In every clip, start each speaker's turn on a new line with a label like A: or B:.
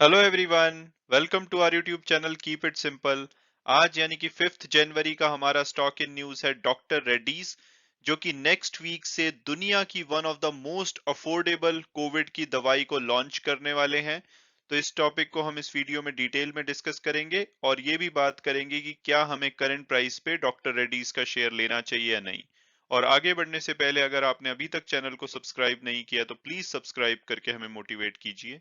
A: Hello everyone, welcome to our YouTube channel keep it simple. आज यानी कि 5 जनवरी का हमारा स्टॉक इन न्यूज है डॉक्टर रेड्डीज, जो कि नेक्स्ट वीक से दुनिया की one of the most affordable covid की दवाई को लॉन्च करने वाले हैं। तो इस टॉपिक को हम इस वीडियो में डिटेल में डिस्कस करेंगे और ये भी बात करेंगे कि क्या हमें करंट प्राइस पे डॉक्टर रेड्डीज का शेयर लेना चाहिए या नहीं। और आगे बढ़ने से पहले अगर आपने अभी तक चैनल को सब्सक्राइब नहीं किया तो प्लीज सब्सक्राइब करके हमें मोटिवेट कीजिए।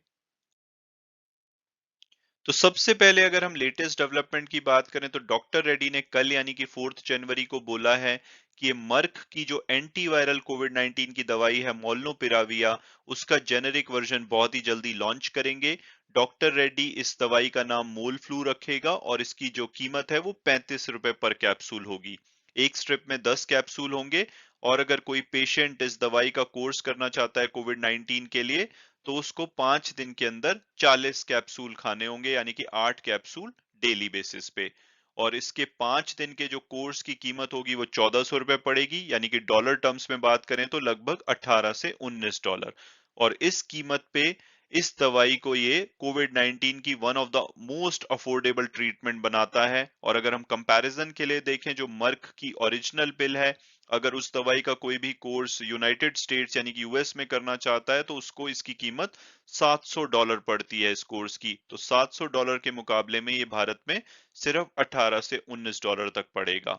A: तो सबसे पहले अगर हम लेटेस्ट डेवलपमेंट की बात करें तो डॉक्टर रेड्डी ने कल यानी कि 4 जनवरी को बोला है कि ये मर्क की जो एंटीवायरल कोविड 19 की दवाई है मोलनुपिराविया, उसका जेनेरिक वर्जन बहुत ही जल्दी लॉन्च करेंगे। डॉक्टर रेड्डी इस दवाई का नाम मोल फ्लू रखेगा और इसकी जो कीमत है वो 35 रुपए पर कैप्सूल होगी। एक स्ट्रिप में 10 कैप्सूल होंगे। और अगर कोई पेशेंट इस दवाई का कोर्स करना चाहता है कोविड 19 के लिए, तो उसको 5 दिन के अंदर 40 कैप्सूल खाने होंगे, यानी कि 8 कैप्सूल डेली बेसिस पे। और इसके 5 दिन के जो कोर्स की कीमत होगी वो 1400 रुपए पड़ेगी, यानी कि डॉलर टर्म्स में बात करें तो लगभग 18 से 19 डॉलर। और इस कीमत पे इस दवाई को ये कोविड 19 की one of the most affordable treatment बनाता है। और अगर हम कंपैरिजन के लिए देखें, जो मर्क की ओरिजिनल पिल है, अगर उस दवाई का कोई भी कोर्स यूनाइटेड स्टेट्स यानी कि यूएस में करना चाहता है तो उसको इसकी कीमत $700 पड़ती है इस कोर्स की। तो $700 के मुकाबले में ये भारत में सिर्फ 18 से 19 डॉलर तक पड़ेगा।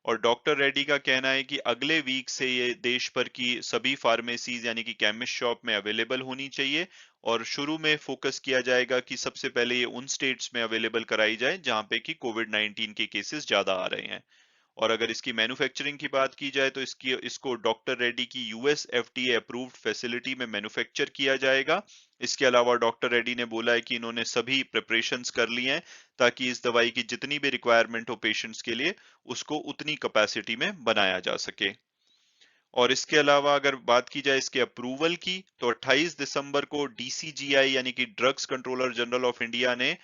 A: और डॉक्टर रेड्डी का कहना है कि अगले वीक से ये देश भर की सभी फार्मेसीज यानी कि केमिस्ट शॉप में अवेलेबल होनी चाहिए। और शुरू में फोकस किया जाएगा कि सबसे पहले ये उन स्टेट्स में अवेलेबल कराई जाए जहां पे कि कोविड 19 के केसेस ज्यादा आ रहे हैं। और अगर इसकी मैन्युफैक्चरिंग की बात की जाए तो इसको डॉक्टर रेड्डी की यूएस एफडीए अप्रूव्ड फैसिलिटी में मैन्युफैक्चर किया जाएगा। इसके अलावा डॉक्टर रेड्डी ने बोला है कि इन्होंने सभी प्रिपरेशंस कर ली हैं ताकि इस दवाई की जितनी भी रिक्वायरमेंट हो पेशेंट्स के लिए, उसको उतनी कैपेसिटी में बनाया जा सके। और इसके अलावा अगर बात की जाए इसके अप्रूवल की, तो 28 दिसंबर को डीसीजीआई यानी कि drugs controller general of India ने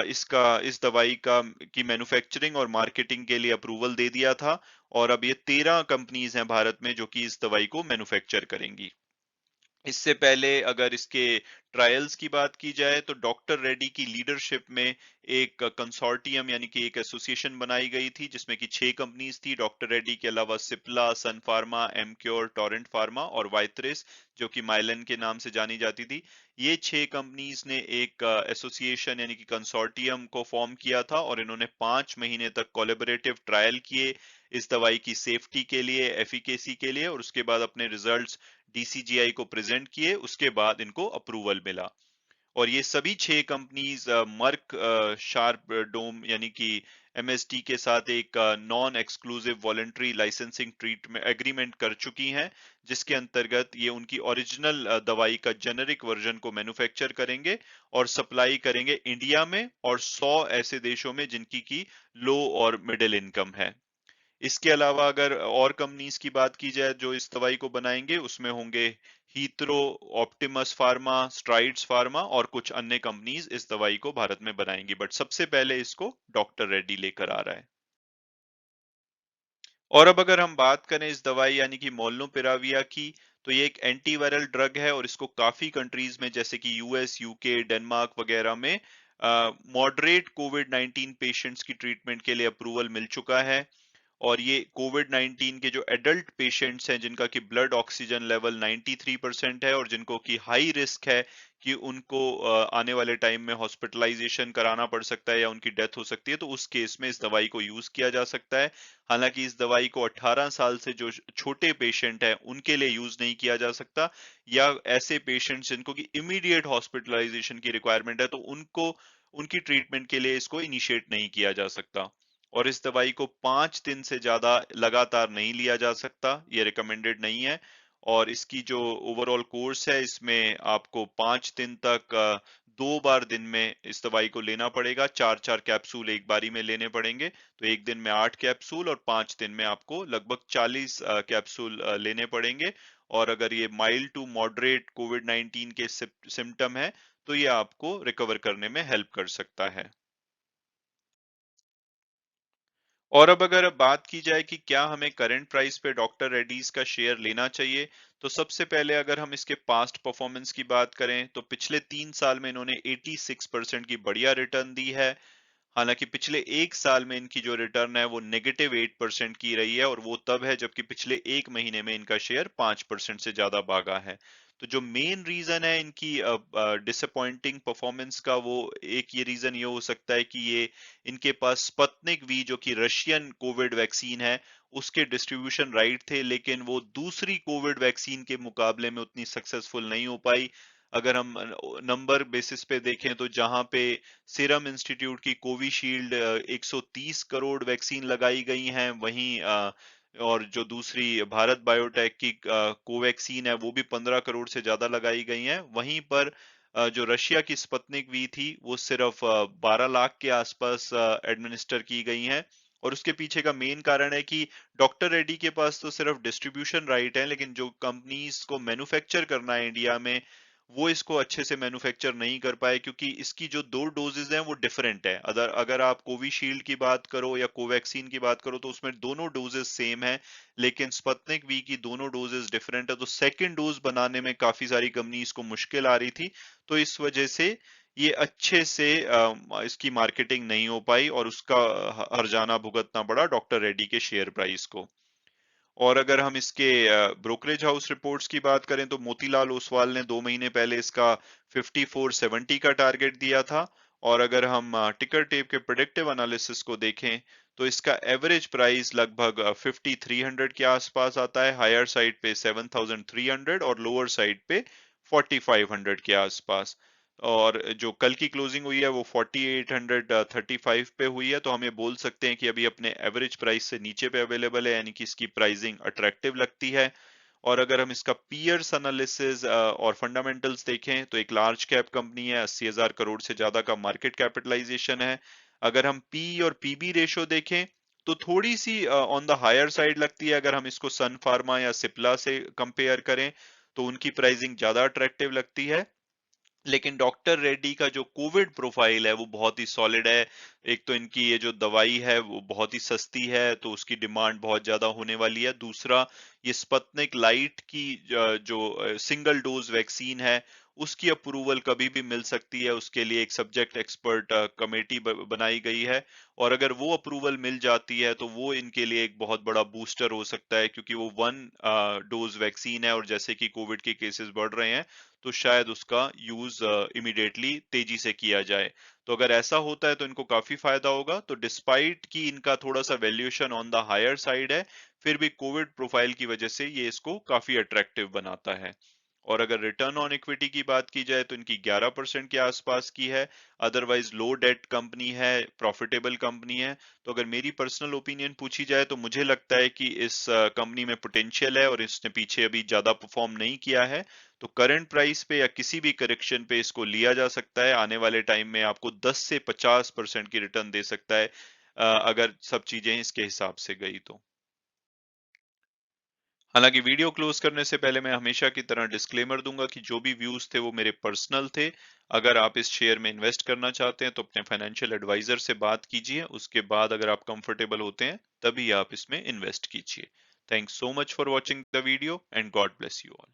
A: इस दवाई का की मैन्युफैक्चरिंग और मार्केटिंग के लिए अप्रूवल दे दिया था। और अब ये 13 कंपनीज हैं भारत में जो कि इस दवाई को मैन्युफैक्चर करेंगी। इससे पहले अगर इसके ट्रायल्स की बात की जाए तो डॉक्टर रेड्डी की लीडरशिप में एक कंसोर्टियम यानी कि एक एसोसिएशन बनाई गई थी जिसमें कि 6 कंपनीज थी डॉक्टर रेड्डी के अलावा सिप्ला, सन फार्मा, एमक्योर, टोरेंट फार्मा और वाइथरेस, जो कि माइलन के नाम से जानी जाती थी। ये 6 कंपनीज ने एक एसोसिएशन यानी कि कंसोर्टियम को फॉर्म किया था और इन्होंने 5 महीने तक कोलेबोरेटिव ट्रायल किए इस दवाई की सेफ्टी के लिए, एफिकेसी के लिए, और उसके बाद अपने रिजल्ट्स डीसीजीआई को प्रेजेंट किए। उसके बाद इनको अप्रूवल मिला। और ये सभी 6 कंपनीज मर्क शार्प डोम यानी कि एमएसडी के साथ एक non exclusive voluntary licensing treatment agreement कर चुकी हैं, जिसके अंतर्गत ये उनकी ओरिजिनल दवाई का जेनेरिक वर्जन को मैन्युफैक्चर करेंगे और सप्लाई करेंगे इंडिया में और 100 ऐसे देशों में जिनकी की लो और मिडिल इनकम है। इसके अलावा अगर और कंपनीज की बात की जाए जो इस दवाई को बनाएंगे, उसमें होंगे Heathrow, Optimus pharma, strides pharma और कुछ अन्य कंपनीज इस दवाई को भारत में बनाएंगी। बट सबसे पहले इसको डॉक्टर रेड्डी लेकर आ रहा है। और अब अगर हम बात करें इस दवाई यानी कि मोलनुपिराविया की, तो ये एक एंटीवायरल ड्रग है और इसको काफी कंट्रीज में जैसे कि यूएस, यूके, डेनमार्क वगैरह में मॉडरेट कोविड 19 पेशेंट्स की ट्रीटमेंट के लिए अप्रूवल मिल चुका है। और ये कोविड 19 के जो एडल्ट पेशेंट्स हैं जिनका कि ब्लड ऑक्सीजन लेवल 93% है और जिनको कि हाई रिस्क है कि उनको आने वाले टाइम में हॉस्पिटलाइजेशन कराना पड़ सकता है या उनकी डेथ हो सकती है, तो उस केस में इस दवाई को यूज किया जा सकता है। हालांकि इस दवाई को 18 साल से जो छोटे पेशेंट हैं उनके लिए यूज नहीं किया जा सकता, या ऐसे पेशेंट्स जिनको कि इमीडिएट हॉस्पिटलाइजेशन की रिक्वायरमेंट है तो उनको उनकी ट्रीटमेंट के लिए इसको इनिशिएट नहीं किया जा सकता। और इस दवाई को 5 दिन से ज्यादा लगातार नहीं लिया जा सकता, ये रिकमेंडेड नहीं है। और इसकी जो ओवरऑल कोर्स है इसमें आपको 5 दिन तक 2 बार दिन में इस दवाई को लेना पड़ेगा, 4-4 कैप्सूल एक बारी में लेने पड़ेंगे। तो एक दिन में 8 कैप्सूल और 5 दिन में आपको लगभग 40 कैप्सूल लेने पड़ेंगे। और अगर ये माइल्ड टू मॉडरेट कोविड 19 के सिम्टम है तो ये आपको रिकवर करने में हेल्प कर सकता है। और अब अगर बात की जाए कि क्या हमें करंट प्राइस पे डॉक्टर रेड्डीज का शेयर लेना चाहिए, तो सबसे पहले अगर हम इसके पास्ट परफॉर्मेंस की बात करें तो पिछले 3 साल में इन्होंने 86% की बढ़िया रिटर्न दी है। हालांकि पिछले 1 साल में इनकी जो रिटर्न है वो -8% की रही है, और वो तब है जबकि पिछले 1 महीने में इनका शेयर 5% से ज्यादा भागा है। तो जो मेन रीजन है इनकी डिसअपॉइंटिंग परफॉर्मेंस का, वो एक ये रीजन ये हो सकता है कि ये इनके पास स्पतनिक वी जो कि रशियन कोविड वैक्सीन है उसके डिस्ट्रीब्यूशन राइट थे, लेकिन वो दूसरी कोविड वैक्सीन के मुकाबले में उतनी सक्सेसफुल नहीं हो पाई। अगर हम नंबर बेसिस पे देखें तो जहां पे सीरम इंस्टीट्यूट की कोविशील्ड 130 करोड़ वैक्सीन लगाई गई हैं, वहीं और जो दूसरी भारत बायोटेक की कोवैक्सीन है वो भी 15 करोड़ से ज्यादा लगाई गई हैं। वहीं पर जो रशिया की स्पतनिक वी थी वो सिर्फ 12 लाख के आसपास एडमिनिस्टर की गई हैं। और उसके पीछे का मेन कारण है कि डॉक्टर रेड्डी के पास तो सिर्फ डिस्ट्रीब्यूशन राइट है, लेकिन जो कंपनीज को मैन्युफैक्चर करना है इंडिया में वो इसको अच्छे से मैन्युफैक्चर नहीं कर पाए, क्योंकि इसकी जो 2 डोजेज हैं वो डिफरेंट है। अगर अगर आप कोविशील्ड की बात करो या कोवैक्सीन की बात करो तो उसमें दोनों डोजेज सेम है, लेकिन स्पतनिक वी की दोनों डोजेज डिफरेंट है। तो सेकंड डोज बनाने में काफी सारी कंपनीज को मुश्किल आ रही थी, तो इस वजह से ये अच्छे से इसकी मार्केटिंग नहीं हो पाई, और उसका हर्जाना भुगतना पड़ा डॉक्टर रेड्डी के शेयर प्राइस को। और अगर हम इसके ब्रोकरेज हाउस रिपोर्ट्स की बात करें तो मोतीलाल ओसवाल ने 2 महीने पहले इसका 5470 का टारगेट दिया था। और अगर हम टिकर टेप के प्रेडिक्टिव एनालिसिस को देखें तो इसका एवरेज प्राइस लगभग 5300 के आसपास आता है, हायर साइड पे 7300 और लोअर साइड पे 4500 के आसपास। और जो कल की क्लोजिंग हुई है वो 4835 पे हुई है, तो हम ये बोल सकते हैं कि अभी अपने एवरेज प्राइस से नीचे पे अवेलेबल है, यानी कि इसकी प्राइसिंग अट्रैक्टिव लगती है। और अगर हम इसका पीयर्स एनालिसिस और फंडामेंटल्स देखें तो एक लार्ज कैप कंपनी है, 80,000 करोड़ से ज्यादा का मार्केट कैपिटलाइजेशन है। अगर हम पी और पीबी रेशो देखें तो थोड़ी सी ऑन द हायर साइड लगती है। अगर हम इसको सन फार्मा या सिप्ला से कंपेयर करें तो उनकी प्राइसिंग ज्यादा अट्रैक्टिव लगती है। लेकिन डॉक्टर रेड्डी का जो कोविड प्रोफाइल है वो बहुत ही सॉलिड है। एक तो इनकी ये जो दवाई है वो बहुत ही सस्ती है, तो उसकी डिमांड बहुत ज्यादा होने वाली है। दूसरा, ये स्पतनिक लाइट की जो सिंगल डोज वैक्सीन है उसकी अप्रूवल कभी भी मिल सकती है, उसके लिए एक सब्जेक्ट एक्सपर्ट कमेटी बनाई गई है। और अगर वो अप्रूवल मिल जाती है तो वो इनके लिए एक बहुत बड़ा बूस्टर हो सकता है, क्योंकि वो वन डोज वैक्सीन है, और जैसे कि कोविड के केसेस बढ़ रहे हैं तो शायद उसका यूज इमीडिएटली तेजी से किया जाए। तो अगर ऐसा होता है तो इनको काफी फायदा होगा। तो डिस्पाइट कि इनका थोड़ा सा valuation on the higher side है, फिर भी कोविड प्रोफाइल की वजह से ये इसको काफी अट्रैक्टिव बनाता है। और अगर रिटर्न ऑन इक्विटी की बात की जाए तो इनकी 11% के आसपास की है। अदरवाइज लो डेट कंपनी है, प्रॉफिटेबल कंपनी है। तो अगर मेरी पर्सनल ओपिनियन पूछी जाए तो मुझे लगता है कि इस कंपनी में पोटेंशियल है, और इसने पीछे अभी ज्यादा परफॉर्म नहीं किया है। तो करंट प्राइस पे या किसी भी करेक्शन पे इसको लिया जा सकता है। आने वाले टाइम में आपको 10 से 50% की रिटर्न दे सकता है, अगर सब चीजें इसके हिसाब से गई तो। हालांकि वीडियो क्लोज करने से पहले मैं हमेशा की तरह डिस्क्लेमर दूंगा कि जो भी व्यूज थे वो मेरे पर्सनल थे। अगर आप इस शेयर में इन्वेस्ट करना चाहते हैं तो अपने फाइनेंशियल एडवाइजर से बात कीजिए, उसके बाद अगर आप कंफर्टेबल होते हैं तभी आप इसमें इन्वेस्ट कीजिए। Thanks so much for watching the video and God bless you all.